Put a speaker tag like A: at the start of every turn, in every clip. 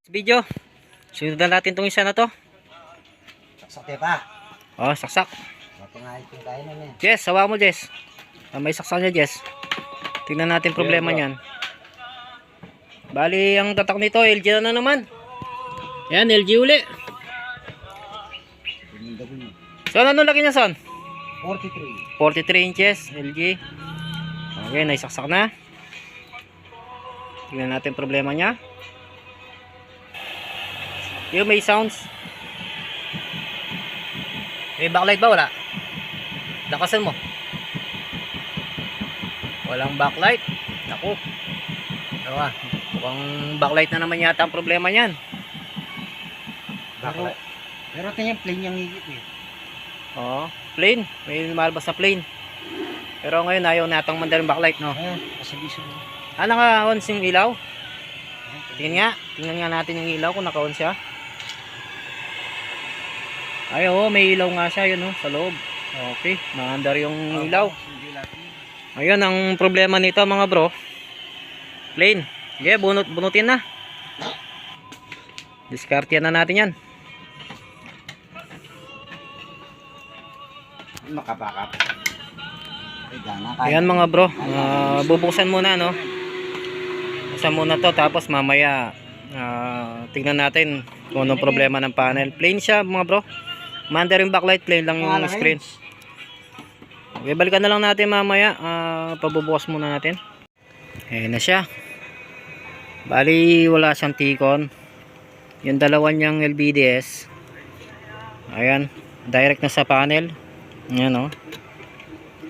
A: Video. Sundan natin tong isa na to.
B: Saksak pa.
A: Oh, saksak.
B: Ito nga itong kainan eh.
A: Jess, sawa mo Jess. May saksak niya Jess. Tingnan natin problema niyan. Bali, ang tatak nito, LG na naman. Yan, LG uli. So, ano laki niya son?
B: 43.
A: 43 inches, LG. Okay, naisaksak na. Tingnan natin problema niya. Yung may sounds. May backlight ba? Wala. Lakasan mo. Walang backlight. Naku. Diba? Mukhang backlight na naman yata ang problema niyan.
B: Backlight. Pero tingnan plain yung higit eh.
A: Oo. Plain. May lumalabas na plain. Pero ngayon ayaw natang mandarin backlight, no?
B: Ayan. Kasabiso mo.
A: Naka-on yung ilaw? Tingnan nga natin yung ilaw kung naka-on siya. Ay, oo, may ilaw nga siya, yun, sa loob. Okay, maandar yung ilaw. Ayun, ang problema nito, mga bro. Plain. Yeah, bunutin na. Discard na natin yan.
B: Makabakap.
A: Ayan, mga bro. Bubuksan muna, no? Buksan muna to, tapos mamaya tignan natin kung anong problema ng panel. Plain siya, mga bro. Maandar yung backlight, plain lang yung screen. Okay, balikan na lang natin mamaya. Pabubukas muna natin. Ayan na siya. Bali, wala siyang T-con. Yung dalawa niyang LVDS. Ayan, direct na sa panel. Ayan, o.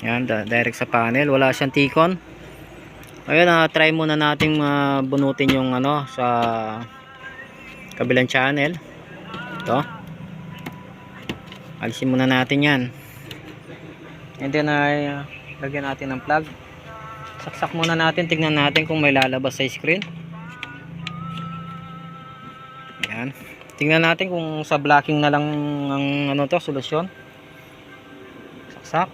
A: Ayan, direct sa panel. Wala siyang T-con. Ayan, try muna natin bunutin yung sa kabilang channel. Ito. Alisin muna natin yan. And then lagyan natin ng plug. Saksak muna natin. Tignan natin kung may lalabas sa screen. Ayan. Tingnan natin kung sa blocking na lang ang solusyon. Saksak.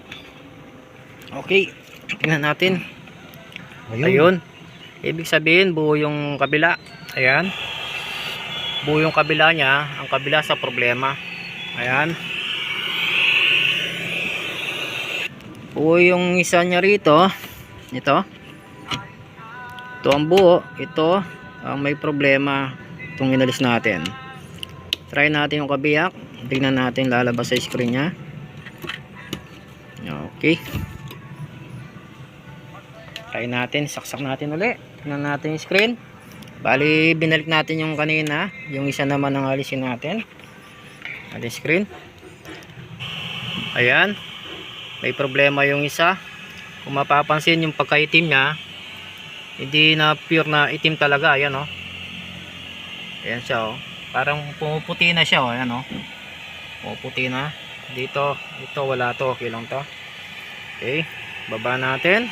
A: Okay. Tingnan natin. Ayun. Ibig sabihin buo yung kabila. Ayan. Buo yung kabila niya. Ang kabila sa problema. Ayan. Buo yung isa niya rito. Ito ang buo. Ito ang may problema. Itong inalis natin. Try natin yung kabiyak. Tignan natin lalabas sa screen niya. Okay. Try natin. Saksak natin uli. Tignan natin yung screen. Bali binalik natin yung kanina. Yung isa naman ang alisin natin. Alis screen. Ayan. May problema yung isa. Kung mapapansin yung pagkaitim niya, hindi na pure na itim talaga. Ayan, o. Ayan siya, o. Parang pumuputi na siya, o. Ayan, o. Pumuputi na. Dito, wala to. Okay lang to. Okay. Baba natin.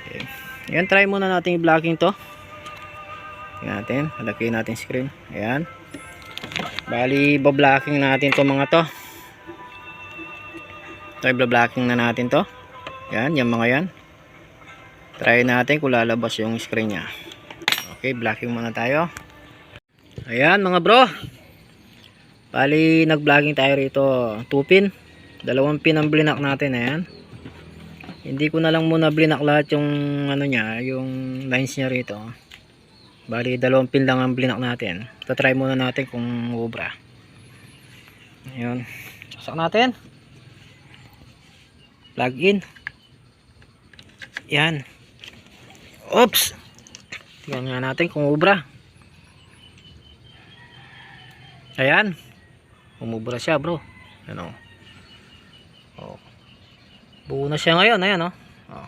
A: Okay. Ayan, try muna natin i-blocking to. Ayan natin. Halagay natin screen. Ayan. Bali, bablocking natin to mga to. Try bablocking na natin to. Yan, yung mga yan. Try natin kung lalabas yung screen nya. Okay, blocking muna tayo. Ayan mga bro. Bali, nag-blocking tayo rito. 2 pin. 2 pin ang blinak natin. Ayan. Hindi ko na lang muna blinak lahat yung nya, yung lines nya rito. Bali, 2 pin lang ang blinak natin. Try muna natin kung ubra. Ayun. Saksak natin. Plug in. Yan. Oops. Tingnan nga natin kung ubra. Ayan. Umubra siya, bro. Ano? Oh. Buo na siya ngayon. Ayan, oh. Oh.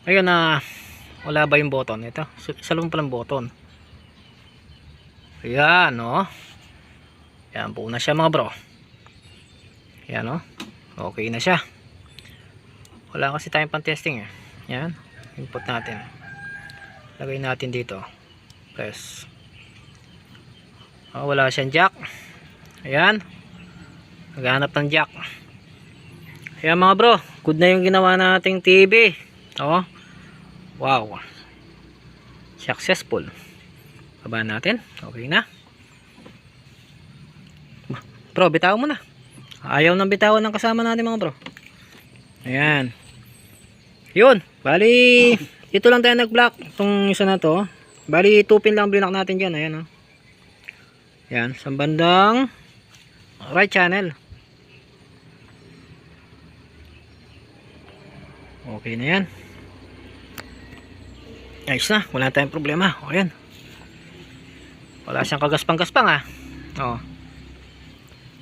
A: Ayun na. Wala ba yung button? Ito. Isa lang palang button. Ayan, o. Ayan, buo na siya mga bro. Ayan, o. Okay na siya. Wala kasi tayong pan-testing eh. Ayan. Input natin. Lagay natin dito. Press. Wala siyang jack. Ayan. Naghanap ng jack. Ayan mga bro. Good na yung ginawa nating TV. O. Wow. Successful. Baba natin. Okay na. Bro, bitawan mo na. Ayaw nang bitawan ng kasama natin mga bro. Ayan. Yun. Bali, ito lang tayo nag-block. Itong isa na to. Bali, 2 pin lang blinak natin dyan. Ayan o. Ayan. Sa bandang right channel. Okay na yan. Ayos na. Wala tayong problema. O yan. Wala siyang kagaspang-gaspang ah. O.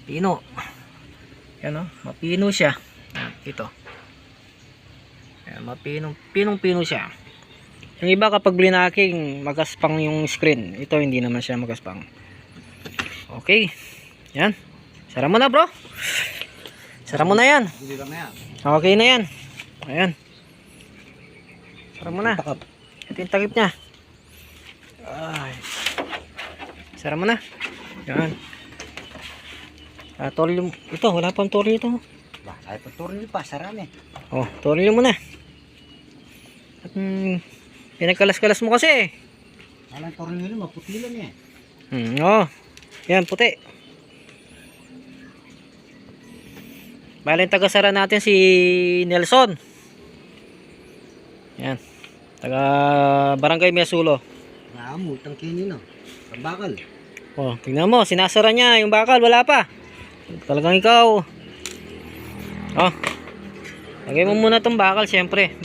A: Pino. Yan o. Mapino siya. Ito. Ayan, pinong-pino siya. Yung iba kapag blinaking magaspang yung screen. Ito hindi naman siya magaspang. Okay. Yan. Sara mo na bro. Sara mo na yan.
B: Hindi lang na yan.
A: Okay na yan. Ayan. Sara mo na.
B: Takap.
A: Ito yung takip niya. Ay. Sara mo na. Yan. Tornilyo. Ito, wala pang tornilyo ito.
B: Bah, ay patornil pa, sarami.
A: Oh, tornilyo mo na. At pinagkalas-kalas mo kasi.
B: Walang tornil, maputi lang eh.
A: Oh. Yan, puti. Bale, taga-sara natin si Nelson. Yan. Taga Barangay Miasulo.
B: Multang kinin no. Bakal.
A: Oh, tingnan mo, sinasara niya yung bakal, wala pa. Talagang ikaw. Oh. Lagay mo muna tong bakal, syempre.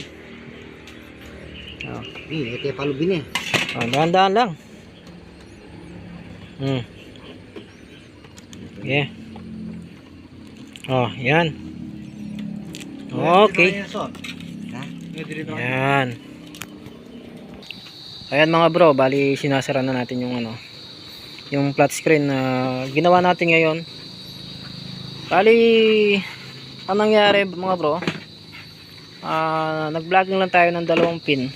A: Oh,
B: Ito yung palubin eh.
A: dahan-dahan lang. Yeah. Oh, yan. Okay. Yan. Ayan mga bro, bali sinasara na natin yung ano, yung flat screen na ginawa natin ngayon. Bali ang nangyari mga bro, nag-vlogging lang tayo ng 2 pin.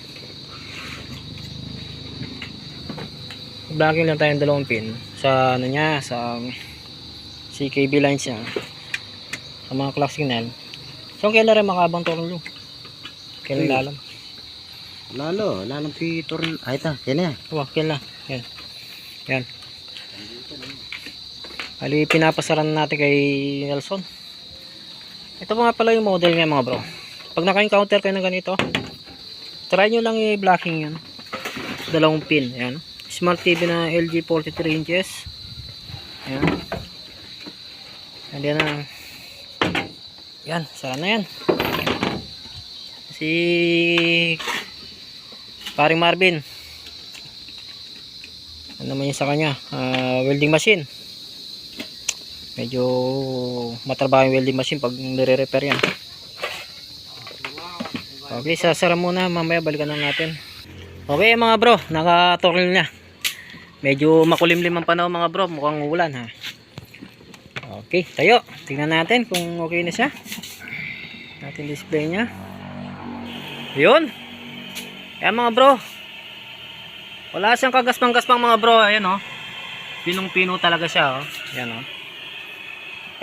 A: Vlogging lang tayo ng 2 pin sa ano niya, sa CKB lines niya, sa mga clock signal. So kailan rin makabang tornilyo? Kailan lalam?
B: Lalam si tornil. Ay ito, kaya
A: Oh, kailan? Yan. Yan. Bali pinapasaran natin kay Nelson. Ito nga pala yung model niya mga bro. Pag naka-encounter kayo ng ganito, try nyo lang i-blocking yan. 2 pin. Yan. Smart TV na LG 43 inches. Yan. Yan na. Yan. Sara na yan. Si paring Marvin. Ano naman yun sa kanya? Welding machine. Medyo matrabaho yung welding machine pag nire-repair yan. Okay, sasara muna. Mamaya balikan na natin. Okay mga bro, naka-tornil na. Medyo makulimlim ang panahon mga bro. Mukhang ulan ha. Okay, tayo. Tingnan natin kung okay na siya. Natin display niya. Yun. Ayan mga bro. Wala siyang kagaspang-gaspang mga bro. Ayan o. Pinong-pino talaga siya o. Ayan o.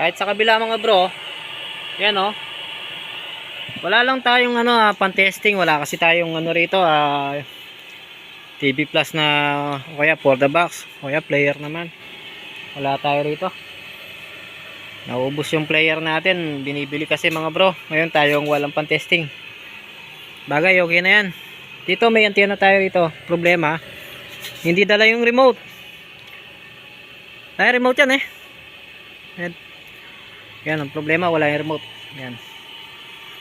A: Kahit sa kabila mga bro. Ayan o. Wala lang tayong ano pan-testing. Wala kasi tayong ano rito TV Plus na o kaya for the box. O kaya player naman. Wala tayo rito. Naubos yung player natin. Binibili kasi mga bro. Ngayon tayong walang pan-testing. Bagay okay na yan. Dito may antena tayo rito. Problema. Hindi dala yung remote. Ay remote yan eh. Yan ang problema. Wala yung remote. Yan.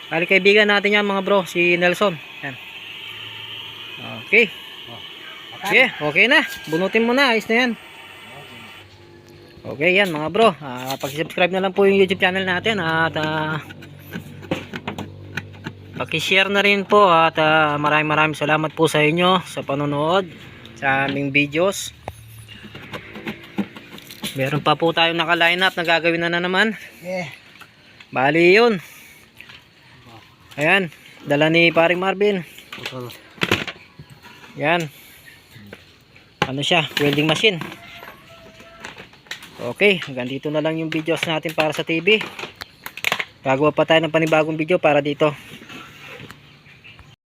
A: Bali kaibigan natin yan mga bro. Si Nelson. Yan. Okay. Okay. Okay na. Bunutin mo na. Ayos na yan. Okay yan mga bro. Pag-subscribe na lang po yung YouTube channel natin. At paki-share na rin po. At maraming salamat po sa inyo sa panonood sa aming videos. Meron pa po tayong naka-line up na gagawin na naman. Bali yun. Ayan. Dala ni paring Marvin. Yan. Ano siya? Welding machine. Okay. Hanggang dito na lang yung videos natin para sa TV. Gagawa pa tayo ng panibagong video para dito.